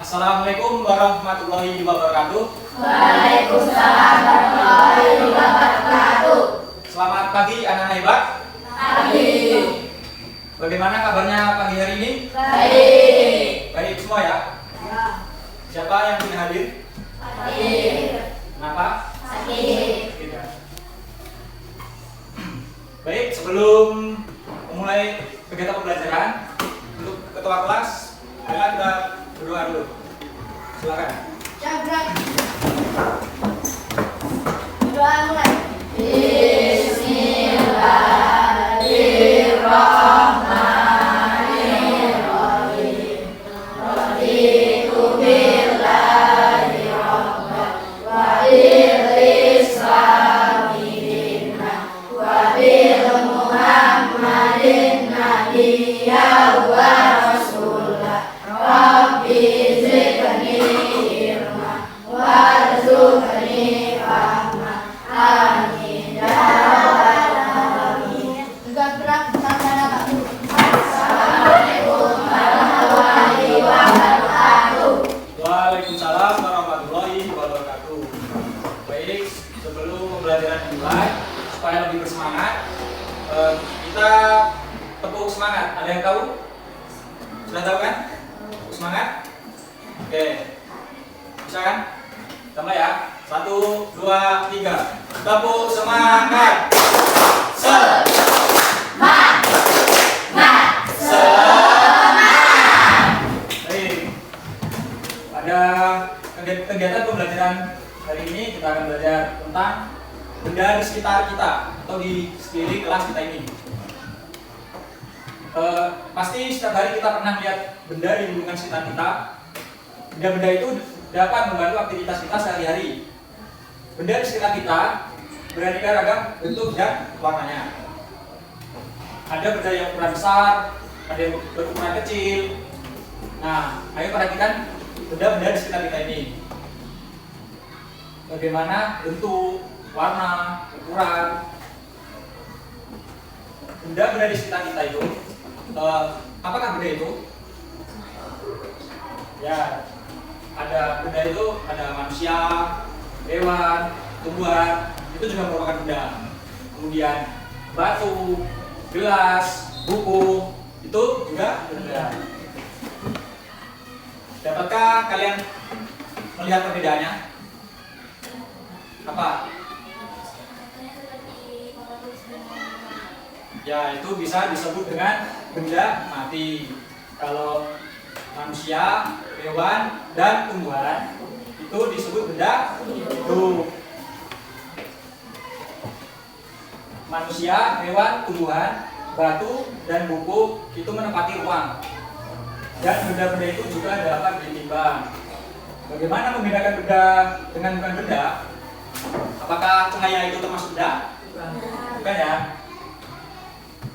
Assalamualaikum warahmatullahi wabarakatuh. Waalaikumsalam warahmatullahi wabarakatuh. Selamat pagi anak hebat. Pagi. Bagaimana kabarnya pagi hari ini? Baik. Baik semua ya? Ya. Siapa yang tidak hadir? Hadir. Kenapa? Sakit. Tidak. Baik, sebelum memulai kegiatan pembelajaran, untuk ketua kelas, bila kita berdoa dulu. Silakan. Jabrak. Doa mulai. Bismillahirrahmanirrahim. Raditu billahi rabban wa bil islami dinan wa bil muhammadin nabiyya wa rasulah. Rabbi zidni ilma warzuqni fahma. Amin ya rabbal alamin. Juga gerak bersama Pak Guru. Assalamualaikum warahmatullahi wabarakatuh. Waalaikumsalam warahmatullahi wabarakatuh. Baik, sebelum pembelajaran dimulai, supaya lebih bersemangat, kita tepuk semangat. Ada yang tahu? Sudah tahu kan? Tepuk semangat. Oke, bisa kan? Kita mulai ya. 1, 2, 3. Tepuk semangat. Baik. Pada kegiatan pembelajaran hari ini kita akan belajar tentang benda di sekitar kita atau di sekeliling kelas kita ini. Pasti setiap hari kita pernah melihat benda di lingkungan sekitar kita. Benda-benda itu dapat membantu aktivitas kita sehari-hari. Benda di sekitar kita beraneka ragam bentuk dan warnanya. Ada benda yang ukuran besar, ada yang berukuran kecil. Nah, ayo perhatikan benda-benda di sekitar kita ini. Bagaimana bentuk, warna, ukuran. Benda-benda di sekitar kita itu, apakah benda itu? Ya, ada benda itu, ada manusia, hewan, tumbuhan, itu juga merupakan benda. Kemudian batu, gelas, buku, itu juga benda. Dapatkah kalian melihat perbedaannya? Apa? Ya, itu bisa disebut dengan benda mati. Kalau manusia, hewan, dan tumbuhan itu disebut benda hidup. Manusia, hewan, tumbuhan, batu, dan buku itu menempati ruang. Dan benda-benda itu juga dapat ditimbang. Bagaimana membedakan benda dengan bukan benda? Apakah cahaya itu termasuk benda? Bukan ya.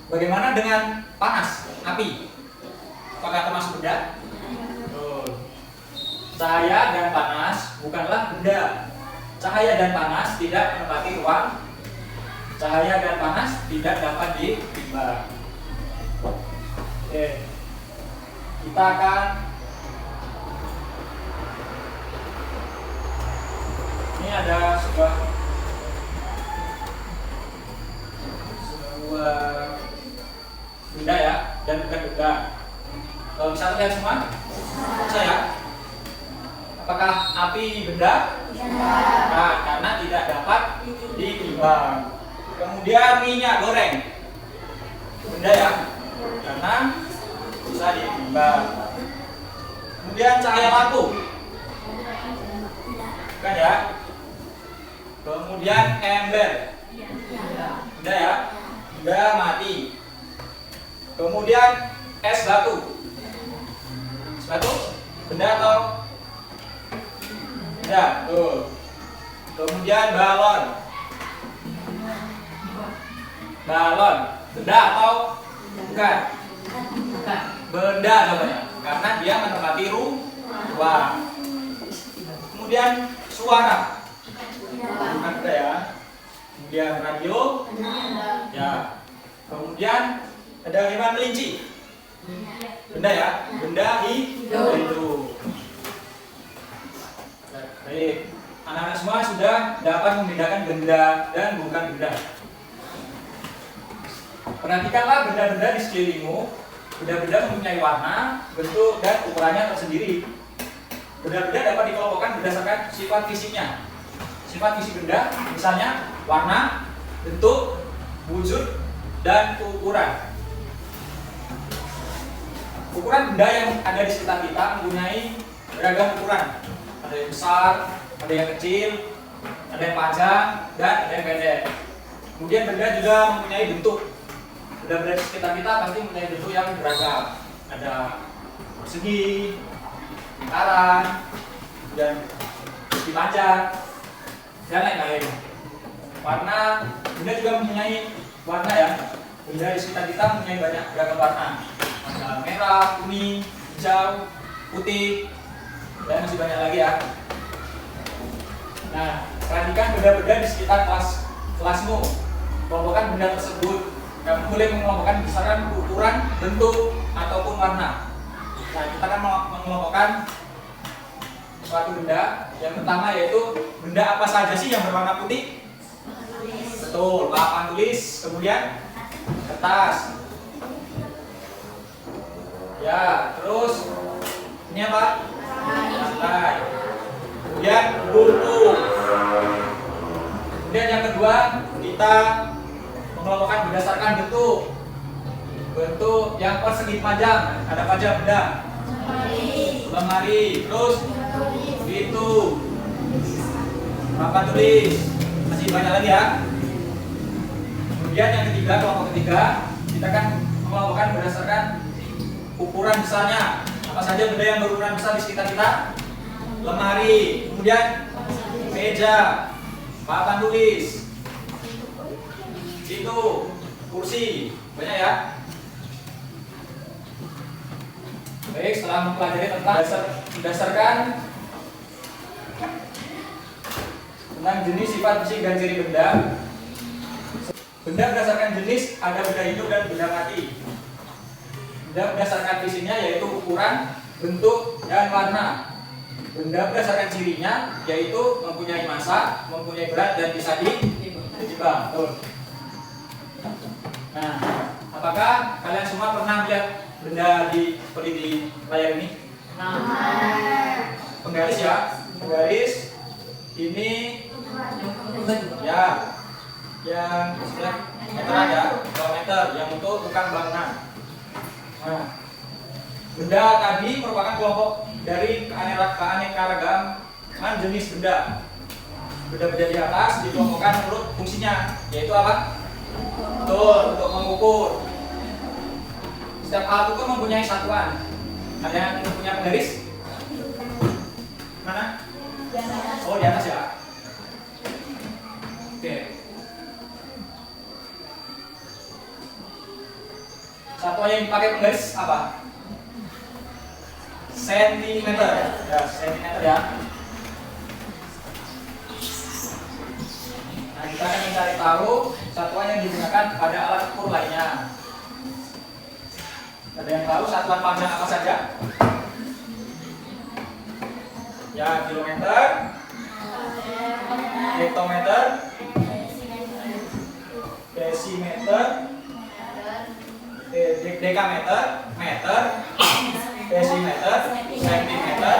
Bagaimana dengan panas, api? Apakah termasuk benda? Cahaya dan panas bukanlah benda. Cahaya dan panas tidak menempati ruang. Cahaya dan panas tidak dapat ditimbang. Oke. Kita akan ini ada sebuah benda ya, dan bukan benda. Bisa lihat semua? Bisa ya? Apakah api benda? Nah, karena tidak dapat ditimbang. Kemudian minyak goreng benda ya, karena bisa ditimbang. Kemudian cahaya lampu, bukan ya? Kemudian ember benda ya, benda mati. Kemudian es batu, benda atau benda? Tuh. Kemudian balon, benda atau bukan? Benda namanya, karena dia menempati ruang. Kemudian suara, bukan benda ya. Kemudian radio, ya. Kemudian ada hewan kelinci, benda ya, benda hidup. dapat membedakan benda dan bukan benda. Perhatikanlah benda-benda di sekelilingmu. Benda-benda mempunyai warna, bentuk, dan ukurannya tersendiri. Benda-benda dapat dikelompokkan berdasarkan sifat fisiknya. Sifat fisik benda, misalnya warna, bentuk, wujud, dan ukuran. Ukuran benda yang ada di sekitar kita mempunyai beragam ukuran. Ada yang besar, ada yang kecil, ada yang panjang, dan ada yang pendek. Kemudian benda juga mempunyai bentuk. Benda-benda di sekitar kita pasti mempunyai bentuk yang beragam. Ada persegi, lingkaran, dan persegi panjang, dan lain-lain. Warna, benda juga mempunyai warna ya. Benda di sekitar kita mempunyai banyak beragam warna. Ada merah, kuning, hijau, putih, dan masih banyak lagi ya. Nah, perhatikan benda-benda di sekitar kelasmu. Kelompokkan benda tersebut. Kamu boleh mengelompokkan berdasarkan ukuran, bentuk, ataupun warna. Nah, kita akan mengelompokkan suatu benda. Yang pertama yaitu benda apa saja sih yang berwarna putih? Betul, papan tulis, kemudian kertas. Ya, terus ini apa? Lantai. Kemudian buku. Kemudian yang kedua kita mengelompokkan berdasarkan bentuk. Bentuk yang persegi panjang, ada apa aja benda? Lemari. Terus pintu, papan tulis, masih banyak lagi ya. Kemudian yang ketiga, kelompok ketiga, kita akan mengelompokkan berdasarkan ukuran besarnya. Apa saja benda yang berukuran besar di sekitar kita? Lemari, kemudian meja, papan tulis, itu kursi, banyak ya. Baik, setelah mempelajari tentang berdasarkan tentang jenis, sifat fisik, dan ciri benda. Benda berdasarkan jenis ada benda hidup dan benda mati. Benda berdasarkan fisiknya yaitu ukuran, bentuk, dan warna. Benda berdasarkan cirinya yaitu mempunyai massa, mempunyai berat, dan bisa ditimbang. Nah, apakah kalian semua pernah melihat benda seperti di layar ini? Penggaris ya, penggaris. Ini ya, yang istilah meter ada, kilometer, yang untuk tukang bangunan. Nah, benda tadi merupakan kelompok dari keanekaragaman jenis benda. Benda-benda di atas dikelompokkan menurut fungsinya, yaitu apa? Betul, untuk mengukur. Setiap alat ukur mempunyai satuan. Ada yang punya penggaris? Mana? Oh, di atas ya. Oke. Satuan yang dipakai penggaris apa? Sentimeter. Ya, sentimeter ya. Nah, kita akan mencari tahu satuan yang digunakan pada alat ukur lainnya. Ada yang tahu satuan panjang apa saja? Ya, kilometer, hektometer, desimeter, dekameter, meter, desimeter, sentimeter,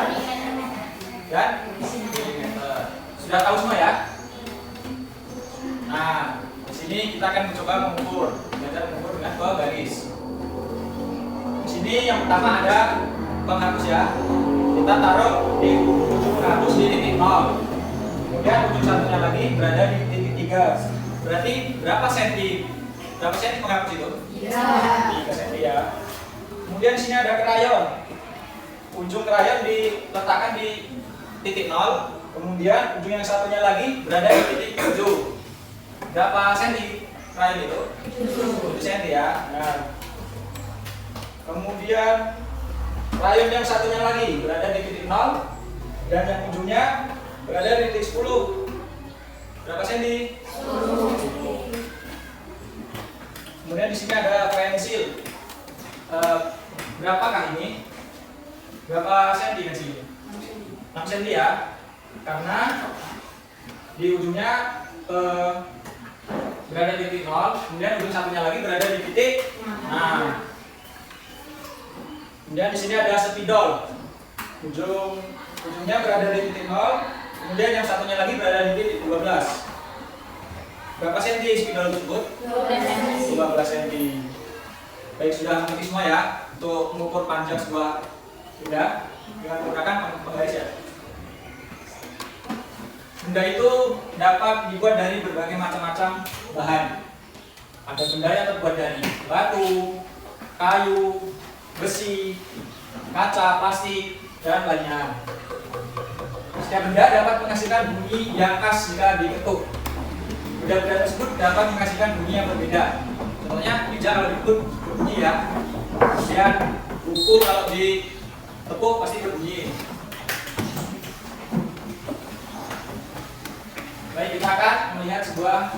dan milimeter. Sudah tahu semua ya? Nah, di sini kita akan mencoba mengukur, belajar mengukur dengan dua garis. Di sini yang pertama ada penghapus ya. Kita taruh di ujung penghapus di titik 0. Kemudian ujung satunya lagi berada di titik 3. Berarti berapa senti? Berapa senti penghapus itu? 3 senti ya. Kemudian di sini ada krayon. Ujung krayon diletakkan di titik 0. Kemudian ujung yang satunya lagi berada di titik 7. Berapa senti krayon itu? 7 senti ya. Nah, kemudian krayon yang satunya lagi berada di titik 0 dan yang ujungnya berada di titik 10. Berapa senti? 10. Kemudian di sini ada pensil. Berapakah ini? Berapa senti pensil? 6 senti ya. Karena di ujungnya berada di titik 0, kemudian ujung satunya lagi berada di titik. Nah, kemudian di sini ada spidol, ujungnya berada di titik 0, kemudian yang satunya lagi berada di titik 12. Berapa senti spidol tersebut? 12 senti. Baik, sudah mengerti semua ya untuk mengukur panjang sebuah benda dengan menggunakan penggaris ya. Benda itu dapat dibuat dari berbagai macam-macam bahan. Ada benda yang terbuat dari batu, kayu, besi, kaca, plastik, dan lainnya. Setiap benda dapat menghasilkan bunyi yang khas jika diketuk. Benda-benda tersebut dapat menghasilkan bunyi yang berbeda. Contohnya meja kalau diketuk berbunyi ya. Kemudian buku kalau ditepuk pasti berbunyi. Baik, kita akan melihat sebuah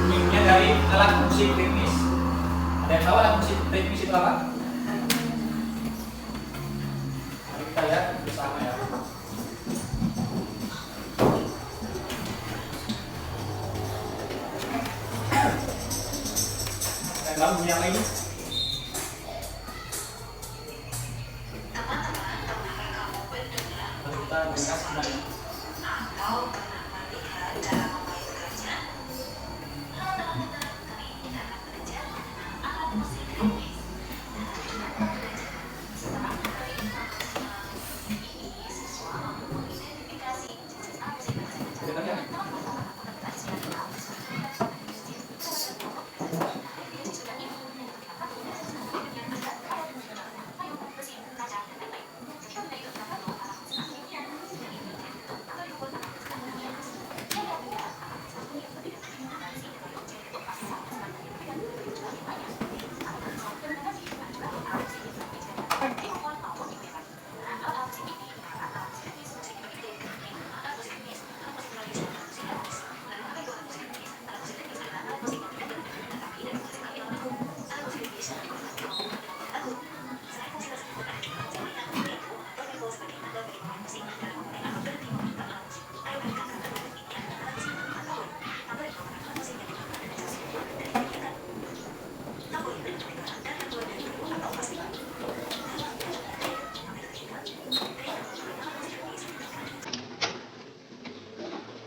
bunyinya dari alat musik ritmis. Ada yang tahu alat musik ritmis itu apa? Mari kita lihat bersama ya. Ada yang tahu bunyi apa ini? Kita berikan sebenarnya.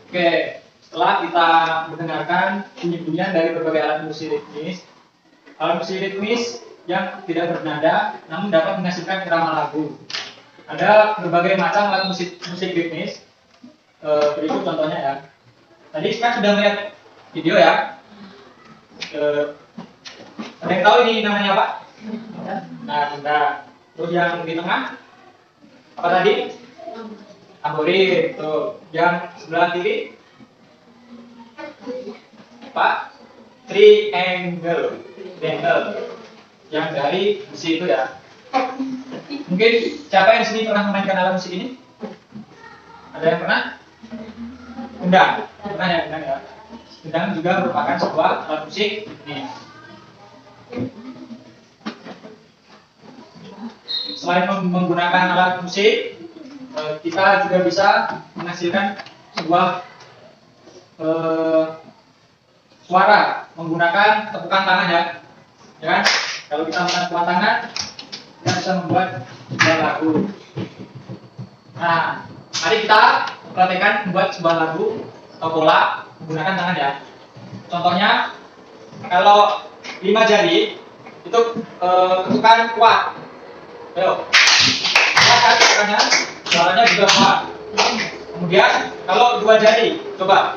Oke, setelah kita mendengarkan bunyi-bunyian dari berbagai alat musik ritmis yang tidak bernada namun dapat menghasilkan irama lagu. Ada berbagai macam alat musik ritmis. Berikut contohnya ya. Tadi kan sudah melihat video ya. Ada yang tahu ini namanya apa? Nah, terus yang di tengah apa tadi? Tamborin. Tuh, yang sebelah kiri apa? Triangle. Yang dari besi itu ya. Mungkin siapa yang di sini pernah memainkan alat musik ini? Ada yang pernah? Gendang. Pernah ya, gendang ya. Gendang juga merupakan sebuah alat musik ini. Selain menggunakan alat musik, kita juga bisa menghasilkan sebuah suara menggunakan tepukan tangan ya, kan? Kalau kita menggunakan tepukan tangan, kita bisa membuat sebuah lagu. Nah, mari kita praktekkan membuat sebuah lagu atau pola menggunakan tangan ya. Contohnya, kalau 5 jari itu ketukan kuat. Ayo, kan tepukannya, suaranya juga kuat. Kemudian, kalau 2 jari, coba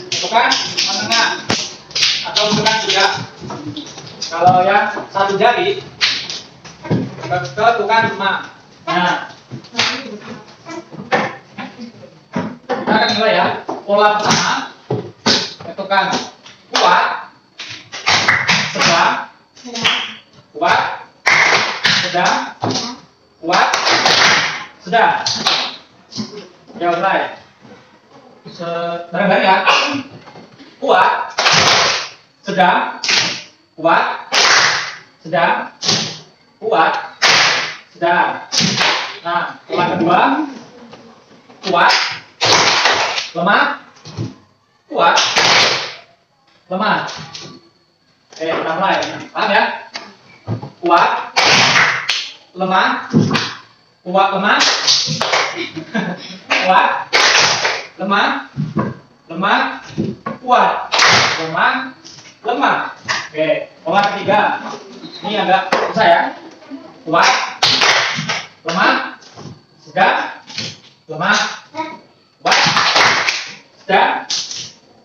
tepukan tengah atau tepukan 3. Kalau yang 1 jari, tepukan 5. Nah, kita akan mulai ya. Pola pertama, tepukan kuat, sedang, kuat, sedang, kuat, sedang. Ya mulai. Bareng-bareng ya. Kuat, sedang, kuat, sedang, kuat, Sudah. Nah, pola kedua, kuat, lemah, kuat, lemah. Kita mulai. Paham ya? Kuat, lemah, kuat, lemah, kuat, lemah, lemah, kuat, lemah, lemah. Oke, pola ketiga. Ini agak susah ya. Kuat, lemah, sedang, lemah, kuat, sedang,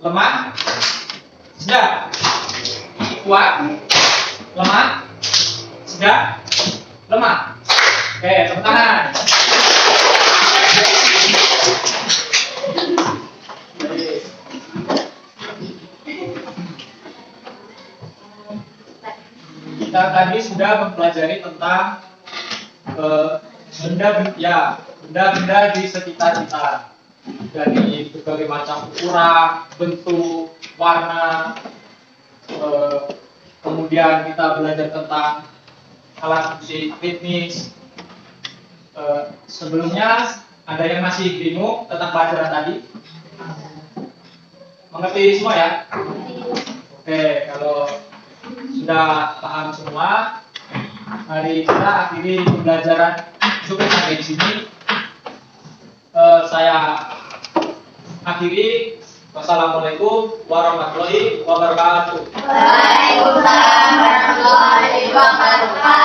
lemah, sedang, kuat, lemah, sedang, lemah. Oke, tepuk tangan. Kita tadi sudah mempelajari tentang benda-benda di sekitar kita, dari berbagai macam ukuran, bentuk, warna. Kemudian kita belajar tentang alat musik ritmis. Sebelumnya ada yang masih bingung tentang pelajaran tadi? Mengerti semua ya? Oke, kalau sudah paham semua, mari kita akhiri pembelajaran cukup sampai di sini. Saya akhiri. Wassalamualaikum warahmatullahi wabarakatuh. Waalaikumsalam warahmatullahi wabarakatuh.